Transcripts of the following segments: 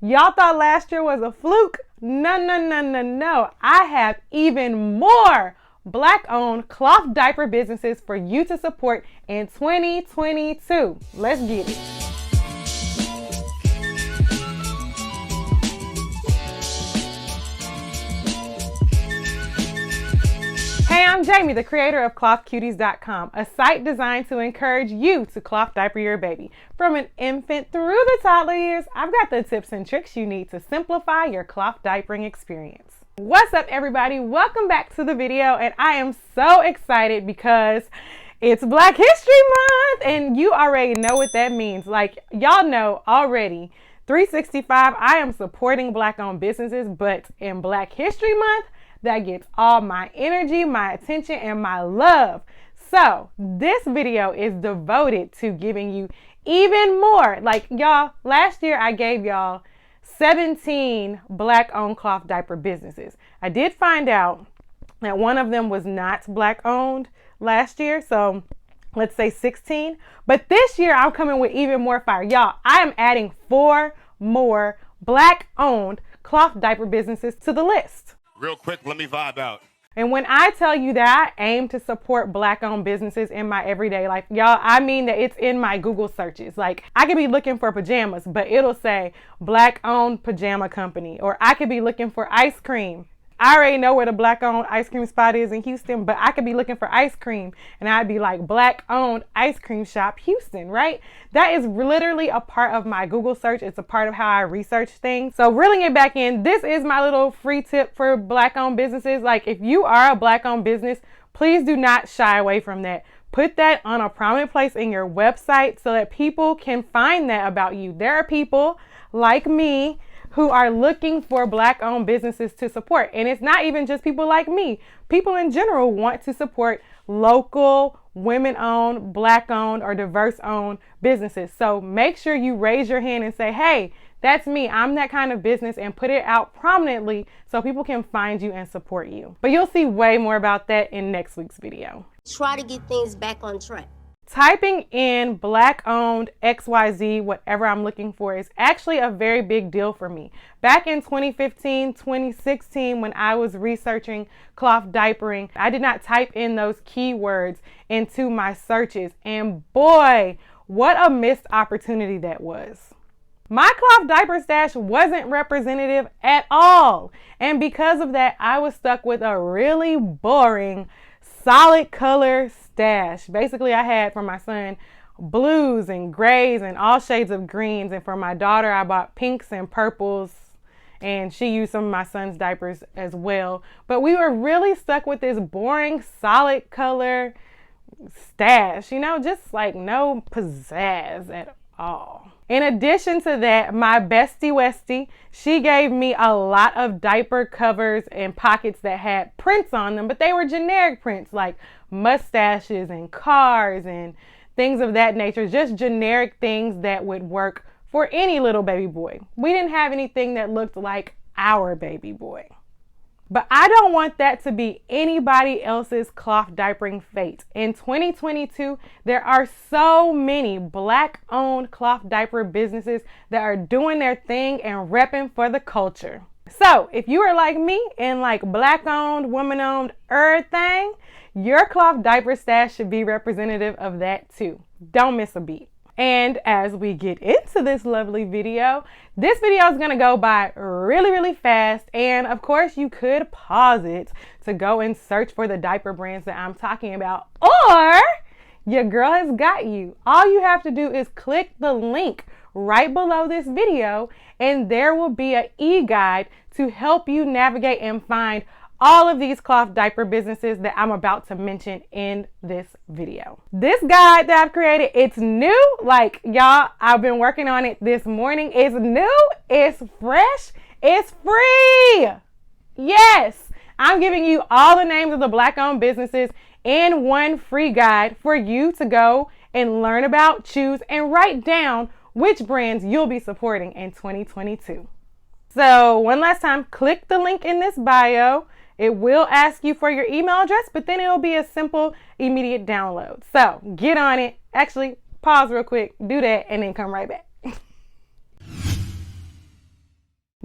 Y'all thought last year was a fluke? No, no, no, no, no. I have even more Black-owned cloth diaper businesses for you to support in 2022. Let's get it. Hey, I'm Jamie, the creator of ClothCuties.com, a site designed to encourage you to cloth diaper your baby. From an infant through the toddler years, I've got the tips and tricks you need to simplify your cloth diapering experience. What's up, everybody? Welcome back to the video, and I am so excited because it's Black History Month, and you already know what that means. Like, y'all know already, 365, I am supporting Black-owned businesses, but in Black History Month, that gets all my energy, my attention, and my love. So this video is devoted to giving you even more. Like, y'all, last year I gave y'all 17 Black-owned cloth diaper businesses. I did find out that one of them was not Black-owned last year, so let's say 16. But this year I'm coming with even more fire. Y'all, I am adding 4 more Black-owned cloth diaper businesses to the list. Real quick, let me vibe out. And when I tell you that I aim to support Black-owned businesses in my everyday life, y'all, I mean that it's in my Google searches. Like, I could be looking for pajamas, but it'll say Black-owned pajama company. Or I could be looking for ice cream. I already know where the Black-owned ice cream spot is in Houston, but I could be looking for ice cream and I'd be like, Black-owned ice cream shop Houston, right? That is literally a part of my Google search. It's a part of how I research things. So reeling it back in, this is my little free tip for Black-owned businesses. Like, if you are a Black-owned business, please do not shy away from that. Put that on a prominent place in your website so that people can find that about you. There are people like me who are looking for Black-owned businesses to support. And it's not even just people like me. People in general want to support local, women-owned, Black-owned, or diverse-owned businesses. So make sure you raise your hand and say, hey, that's me. I'm that kind of business, and put it out prominently so people can find you and support you. But you'll see way more about that in next week's video. Try to get things back on track. Typing in Black-owned XYZ, whatever I'm looking for, is actually a very big deal for me. Back in 2015, 2016, when I was researching cloth diapering, I did not type in those keywords into my searches. And boy, what a missed opportunity that was. My cloth diaper stash wasn't representative at all. And because of that, I was stuck with a really boring solid color stash. Basically, I had for my son blues and grays and all shades of greens, and for my daughter I bought pinks and purples, and she used some of my son's diapers as well. But we were really stuck with this boring solid color stash, you know, just like no pizzazz at all. In addition to that, my bestie Westie, she gave me a lot of diaper covers and pockets that had prints on them, but they were generic prints like mustaches and cars and things of that nature, just generic things that would work for any little baby boy. We didn't have anything that looked like our baby boy. But I don't want that to be anybody else's cloth diapering fate. In 2022, there are so many Black-owned cloth diaper businesses that are doing their thing and repping for the culture. So if you are like me and like Black-owned, woman-owned, everything, your cloth diaper stash should be representative of that too. Don't miss a beat. And as we get into this lovely video, this video is going to go by really, really fast. And of course, you could pause it to go and search for the diaper brands that I'm talking about. Or your girl has got you. All you have to do is click the link right below this video, and there will be an e-guide to help you navigate and find all of these cloth diaper businesses that I'm about to mention in this video. This guide that I've created, it's new. Like, y'all, I've been working on it this morning. It's new, it's fresh, it's free. Yes, I'm giving you all the names of the Black-owned businesses in one free guide for you to go and learn about, choose, and write down which brands you'll be supporting in 2022. So one last time, click the link in this bio. It will ask you for your email address, but then it'll be a simple, immediate download. So get on it. Actually, pause real quick, do that, and then come right back.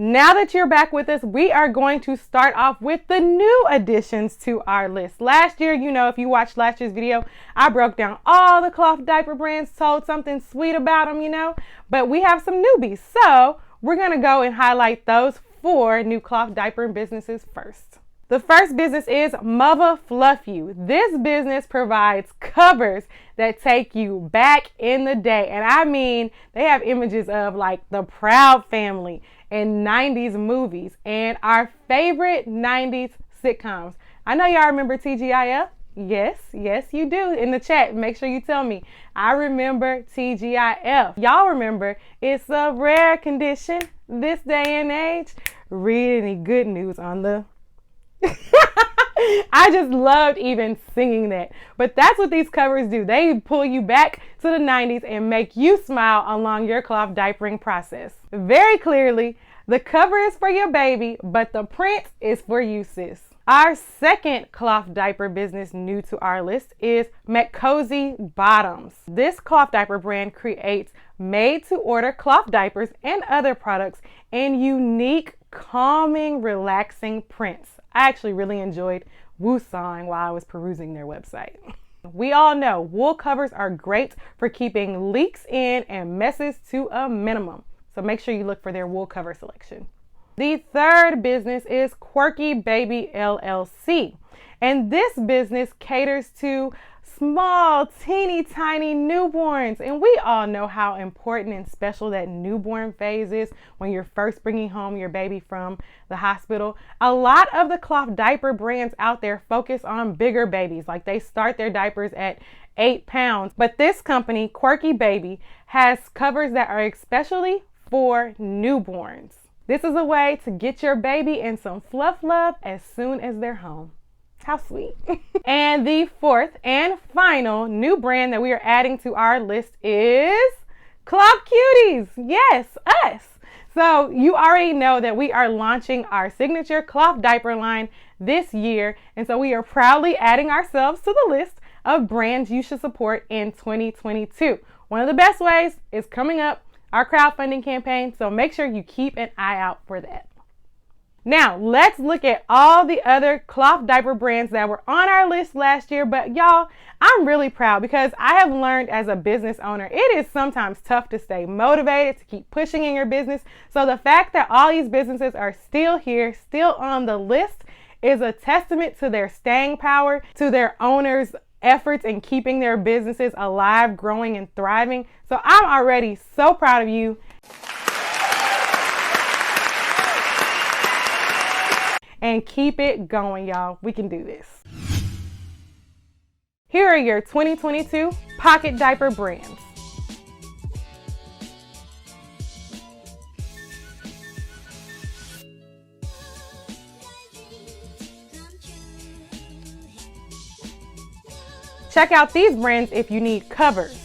Now that you're back with us, we are going to start off with the new additions to our list. Last year, if you watched last year's video, I broke down all the cloth diaper brands, told something sweet about them, but we have some newbies. So we're going to go and highlight those 4 new cloth diaper businesses first. The first business is Mother Fluff You. This business provides covers that take you back in the day. And I mean, they have images of like the Proud Family and 90s movies and our favorite 90s sitcoms. I know y'all remember TGIF. Yes, you do. In the chat, make sure you tell me. I remember TGIF. Y'all remember It's a Rare Condition this day and age. Read any good news on the I just loved even singing that. But that's what these covers do. They pull you back to the 90s and make you smile along your cloth diapering process. Very clearly, the cover is for your baby, but the print is for you, sis. Our second cloth diaper business new to our list is McCozy Bottoms. This cloth diaper brand creates made-to-order cloth diapers and other products in unique, calming, relaxing prints. I actually really enjoyed woosawing while I was perusing their website. We all know wool covers are great for keeping leaks in and messes to a minimum. So make sure you look for their wool cover selection. The third business is Quirky Baby LLC. And this business caters to small, teeny tiny newborns. And we all know how important and special that newborn phase is when you're first bringing home your baby from the hospital. A lot of the cloth diaper brands out there focus on bigger babies, like they start their diapers at 8 pounds. But this company, Quirky Baby, has covers that are especially for newborns. This is a way to get your baby in some fluff love as soon as they're home. How sweet. And the fourth and final new brand that we are adding to our list is Cloth Cuties. Yes, us. So you already know that we are launching our signature cloth diaper line this year. And so we are proudly adding ourselves to the list of brands you should support in 2022. One of the best ways is coming up, our crowdfunding campaign. So make sure you keep an eye out for that. Now, let's look at all the other cloth diaper brands that were on our list last year. But y'all, I'm really proud because I have learned as a business owner, it is sometimes tough to stay motivated, to keep pushing in your business. So the fact that all these businesses are still here, still on the list, is a testament to their staying power, to their owners' efforts in keeping their businesses alive, growing, and thriving. So I'm already so proud of you. And keep it going, y'all. We can do this. Here are your 2022 pocket diaper brands. Check out these brands if you need covers.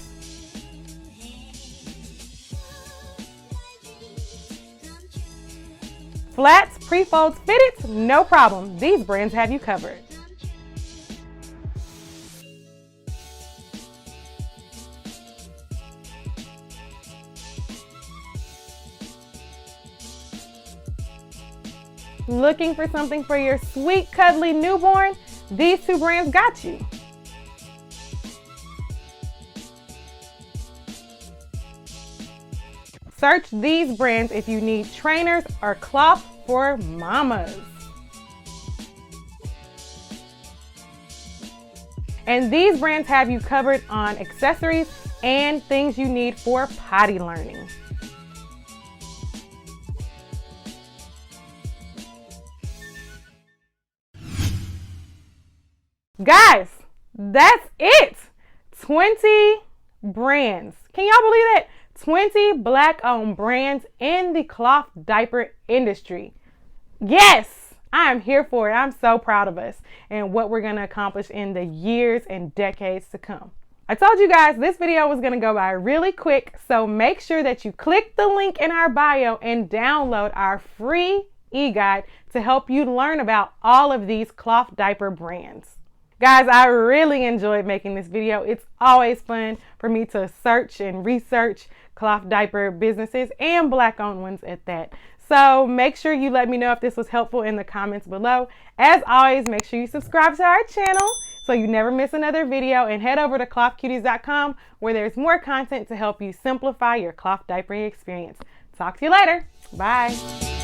Flats, pre-folds, fitteds, no problem. These brands have you covered. Looking for something for your sweet, cuddly newborn? These 2 brands got you. Search these brands if you need trainers or cloth for mamas. And these brands have you covered on accessories and things you need for potty learning. Guys, that's it. 20 brands. Can y'all believe that? 20 Black-owned brands in the cloth diaper industry. Yes, I am here for it. I'm so proud of us and what we're going to accomplish in the years and decades to come. I told you guys this video was going to go by really quick, so make sure that you click the link in our bio and download our free e-guide to help you learn about all of these cloth diaper brands. Guys, I really enjoyed making this video. It's always fun for me to search and research cloth diaper businesses and Black-owned ones at that. So make sure you let me know if this was helpful in the comments below. As always, make sure you subscribe to our channel so you never miss another video, and head over to clothcuties.com where there's more content to help you simplify your cloth diapering experience. Talk to you later. Bye.